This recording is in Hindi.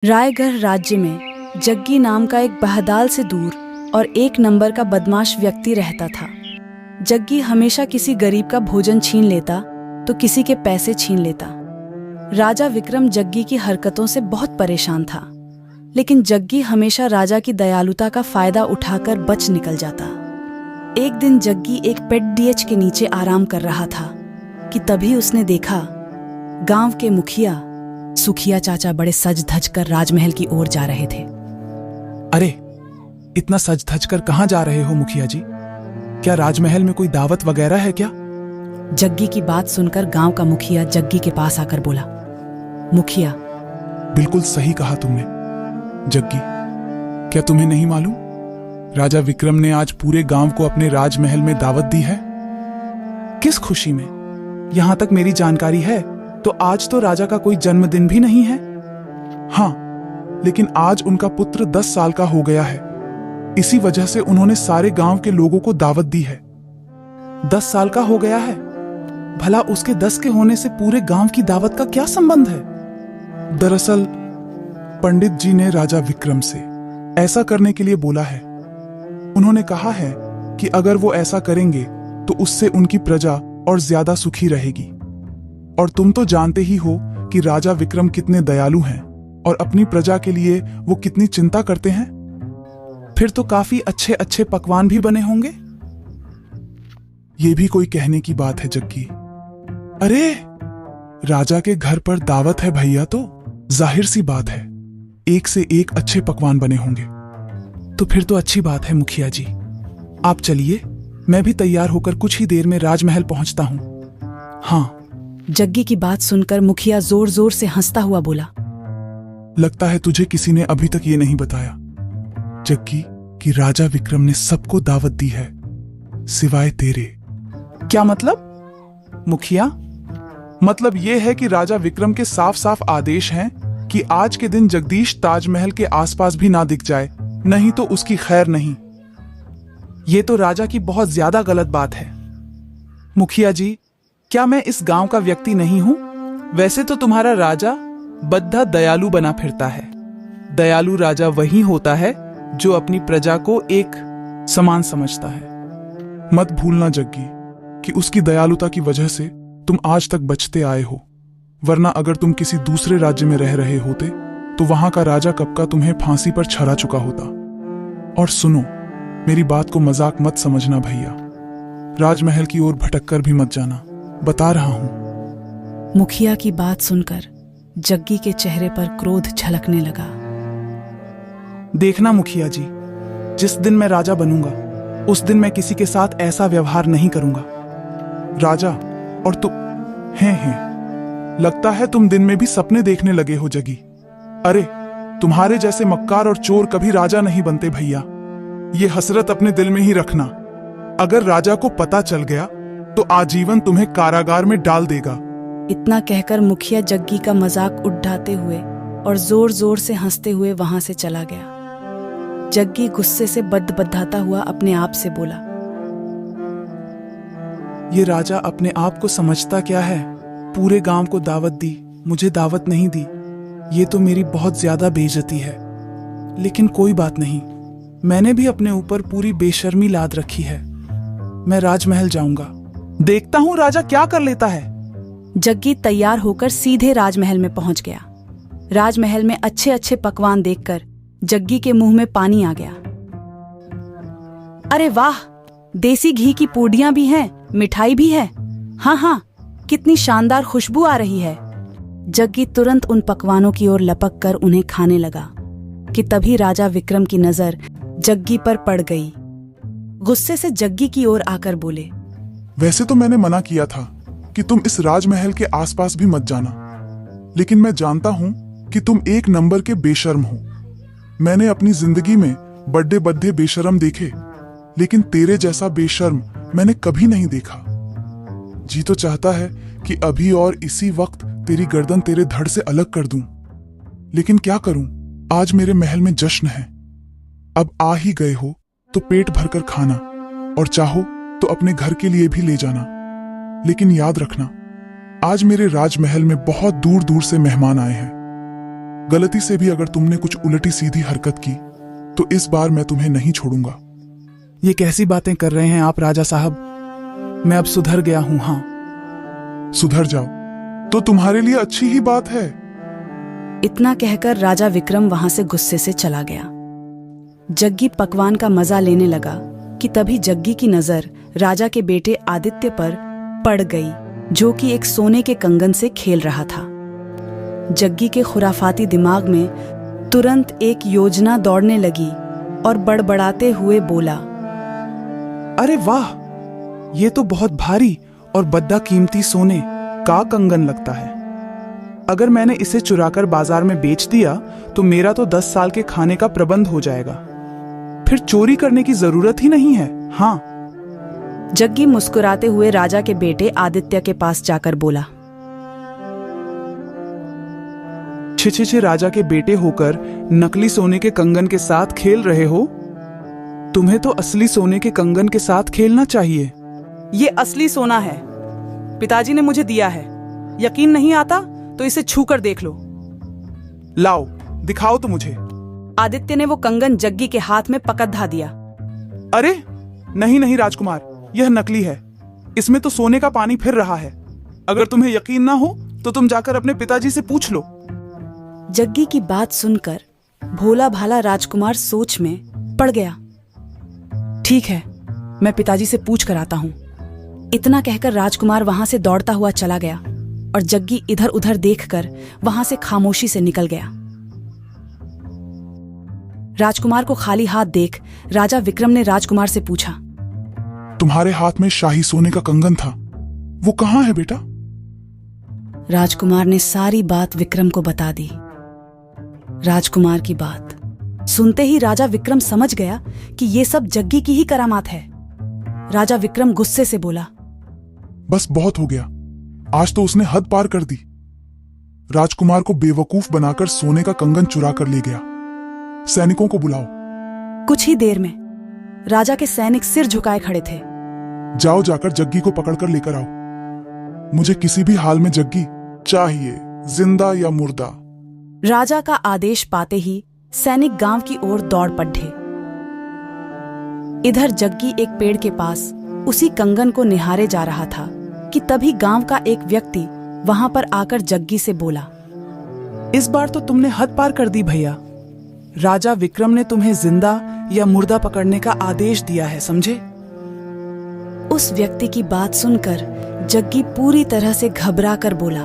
रायगढ़ राज्य में जग्गी नाम का एक बहदाल से दूर और एक नंबर का बदमाश व्यक्ति रहता था। जग्गी हमेशा किसी गरीब का भोजन छीन लेता तो किसी के पैसे छीन लेता। राजा विक्रम जग्गी की हरकतों से बहुत परेशान था, लेकिन जग्गी हमेशा राजा की दयालुता का फायदा उठाकर बच निकल जाता। एक दिन जग्गी एक पेड़ डीएच के नीचे आराम कर रहा था कि तभी उसने देखा गांव के मुखिया सुखिया चाचा बड़े सज धज कर राजमहल की ओर जा रहे थे। अरे, इतना सज धज कर कहां जा रहे हो मुखिया जी? क्या राजमहल में कोई दावत वगैरह है क्या? जग्गी की बात सुनकर गांव का मुखिया जग्गी के पास आकर बोला, मुखिया, बिल्कुल सही कहा तुमने। जग्गी, क्या तुम्हें नहीं मालूम राजा विक्रम ने आज पूरे गांव को अपने राजमहल में दावत दी है? किस खुशी में? यहां तक मेरी जानकारी है तो आज तो राजा का कोई जन्मदिन भी नहीं है। हाँ, लेकिन आज उनका पुत्र 10 साल का हो गया है। इसी वजह से उन्होंने सारे गांव के लोगों को दावत दी है। 10 साल का हो गया है? भला उसके 10 के होने से पूरे गांव की दावत का क्या संबंध है? दरअसल पंडित जी ने राजा विक्रम से ऐसा करने के लिए बोला है। उन्होंने कहा है कि अगर वो ऐसा करेंगे तो उससे उनकी प्रजा और ज्यादा सुखी रहेगी। और तुम तो जानते ही हो कि राजा विक्रम कितने दयालु हैं और अपनी प्रजा के लिए वो कितनी चिंता करते हैं। फिर तो काफी अच्छे अच्छे पकवान भी बने होंगे। ये भी कोई कहने की बात है जग्गी। अरे, राजा के घर पर दावत है भैया, तो जाहिर सी बात है एक से एक अच्छे पकवान बने होंगे। तो फिर तो अच्छी बात है मुखिया जी। आप चलिए, मैं भी तैयार होकर कुछ ही देर में राजमहल पहुंचता हूं। हाँ। जग्गी की बात सुनकर मुखिया जोर जोर से हंसता हुआ बोला, लगता है तुझे किसी ने अभी तक ये नहीं बताया जग्गी कि राजा विक्रम ने सबको दावत दी है सिवाय तेरे। क्या मतलब? मुखिया, मतलब ये है कि राजा विक्रम के साफ साफ आदेश हैं कि आज के दिन जगदीश ताजमहल के आसपास भी ना दिख जाए, नहीं तो उसकी खैर नहीं। ये तो राजा की बहुत ज्यादा गलत बात है। मुखिया जी, क्या मैं इस गांव का व्यक्ति नहीं हूं? वैसे तो तुम्हारा राजा बद्धा दयालु बना फिरता है। दयालु राजा वही होता है जो अपनी प्रजा को एक समान समझता है। मत भूलना जग्गी कि उसकी दयालुता की वजह से तुम आज तक बचते आए हो, वरना अगर तुम किसी दूसरे राज्य में रह रहे होते तो वहां का राजा कब का तुम्हें फांसी पर छड़ा चुका होता। और सुनो, मेरी बात को मजाक मत समझना भैया। राजमहल की ओर भटक कर भी मत जाना, बता रहा हूं। मुखिया की बात सुनकर जग्गी के चेहरे पर क्रोध झलकने लगा। देखना मुखिया जी, जिस दिन मैं राजा बनूंगा उस दिन मैं किसी के साथ ऐसा व्यवहार नहीं करूंगा। राजा और तुम हैं। लगता है तुम दिन में भी सपने देखने लगे हो जगी। अरे, तुम्हारे जैसे मक्कार और चोर कभी राजा नहीं बनते भैया। ये हसरत अपने दिल में ही रखना। अगर राजा को पता चल गया तो आजीवन तुम्हें कारागार में डाल देगा। इतना कहकर मुखिया जग्गी का मजाक उड़ाते हुए और जोर जोर से हंसते हुए वहां से चला गया। जग्गी गुस्से से बदबदाता हुआ अपने आप से बोला, ये राजा अपने आप को समझता क्या है? पूरे गांव को दावत दी, मुझे दावत नहीं दी। ये तो मेरी बहुत ज्यादा बेइज्जती है। लेकिन कोई बात नहीं, मैंने भी अपने ऊपर पूरी बेशर्मी लाद रखी है। मैं राजमहल जाऊंगा, देखता हूं राजा क्या कर लेता है। जग्गी तैयार होकर सीधे राजमहल में पहुंच गया। राजमहल में अच्छे अच्छे पकवान देखकर जग्गी के मुंह में पानी आ गया। अरे वाह, देसी घी की पूड़ियां भी हैं, मिठाई भी है। हाँ हाँ, कितनी शानदार खुशबू आ रही है। जग्गी तुरंत उन पकवानों की ओर लपक कर उन्हें खाने लगा कि तभी राजा विक्रम की नजर जग्गी पर पड़ गई। गुस्से से जग्गी की ओर आकर बोले, वैसे तो मैंने मना किया था कि तुम इस राजमहल के आसपास भी मत जाना, लेकिन मैं जानता हूं कि तुम एक नंबर के बेशर्म हो। मैंने अपनी जिंदगी में बड़े बड्ढे बेशर्म देखे, लेकिन तेरे जैसा बेशर्म मैंने कभी नहीं देखा। जी तो चाहता है कि अभी और इसी वक्त तेरी गर्दन तेरे धड़ से अलग कर दूं, लेकिन क्या करूं, आज मेरे महल में जश्न है। अब आ ही गए हो तो पेट भरकर खाना, और चाहो तो अपने घर के लिए भी ले जाना। लेकिन याद रखना, आज मेरे राजमहल में बहुत दूर दूर से मेहमान आए हैं। गलती से भी अगर तुमने कुछ उलटी सीधी हरकत की तो इस बार मैं तुम्हें नहीं छोड़ूंगा। ये कैसी बातें कर रहे हैं आप राजा साहब? मैं अब सुधर गया हूं। हाँ, सुधर जाओ तो तुम्हारे लिए अच्छी ही बात है। इतना कहकर राजा विक्रम वहां से गुस्से से चला गया। जग्गी पकवान का मजा लेने लगा कि तभी जग्गी की नजर राजा के बेटे आदित्य पर पड़ गई, जो कि एक सोने के कंगन से खेल रहा था। जग्गी के खुराफाती दिमाग में तुरंत एक योजना दौड़ने लगी और बड़बड़ाते हुए बोला, अरे वाह, ये तो बहुत भारी और बद्दा कीमती सोने का कंगन लगता है। अगर मैंने इसे चुराकर बाजार में बेच दिया तो मेरा तो 10 साल के खाने का प्रबंध हो जाएगा। फिर चोरी करने की जरूरत ही नहीं है। हाँ। जग्गी मुस्कुराते हुए राजा के बेटे आदित्य के पास जाकर बोला, छे राजा के बेटे होकर नकली सोने के कंगन के साथ खेल रहे हो? तुम्हें तो असली सोने के कंगन के साथ खेलना चाहिए। ये असली सोना है, पिताजी ने मुझे दिया है। यकीन नहीं आता तो इसे छू कर देख लो। लाओ, दिखाओ तो मुझे। आदित्य ने वो कंगन जग्गी के हाथ में पकड़ दिया। अरे नहीं नहीं राजकुमार, यह नकली है। इसमें तो सोने का पानी फिर रहा है। अगर तुम्हें यकीन ना हो तो तुम जाकर अपने पिताजी से पूछ लो। जग्गी की बात सुनकर भोला भाला राजकुमार सोच में पड़ गया। ठीक है, मैं पिताजी से पूछ कर आता हूं। इतना कहकर राजकुमार वहां से दौड़ता हुआ चला गया और जग्गी इधर उधर देखकर वहां से खामोशी से निकल गया। राजकुमार को खाली हाथ देख राजा विक्रम ने राजकुमार से पूछा, तुम्हारे हाथ में शाही सोने का कंगन था, वो कहाँ है बेटा? राजकुमार ने सारी बात विक्रम को बता दी। राजकुमार की बात सुनते ही राजा विक्रम समझ गया कि ये सब जग्गी की ही करामात है। राजा विक्रम गुस्से से बोला, बस बहुत हो गया, आज तो उसने हद पार कर दी। राजकुमार को बेवकूफ बनाकर सोने का कंगन चुरा कर ले गया। सैनिकों को बुलाओ। कुछ ही देर में राजा के सैनिक सिर झुकाए खड़े थे। जाओ, जाकर जग्गी को पकड़कर लेकर आओ। मुझे किसी भी हाल में जग्गी चाहिए, जिंदा या मुर्दा। राजा का आदेश पाते ही सैनिक गांव की ओर दौड़ पड़े। इधर जग्गी एक पेड़ के पास उसी कंगन को निहारे जा रहा था कि तभी गांव का एक व्यक्ति वहां पर आकर जग्गी से बोला, इस बार तो तुमने हद पार कर दी भैया। राजा विक्रम ने तुम्हें जिंदा या मुर्दा पकड़ने का आदेश दिया है, समझे? उस व्यक्ति की बात सुनकर जग्गी पूरी तरह से घबरा कर बोला,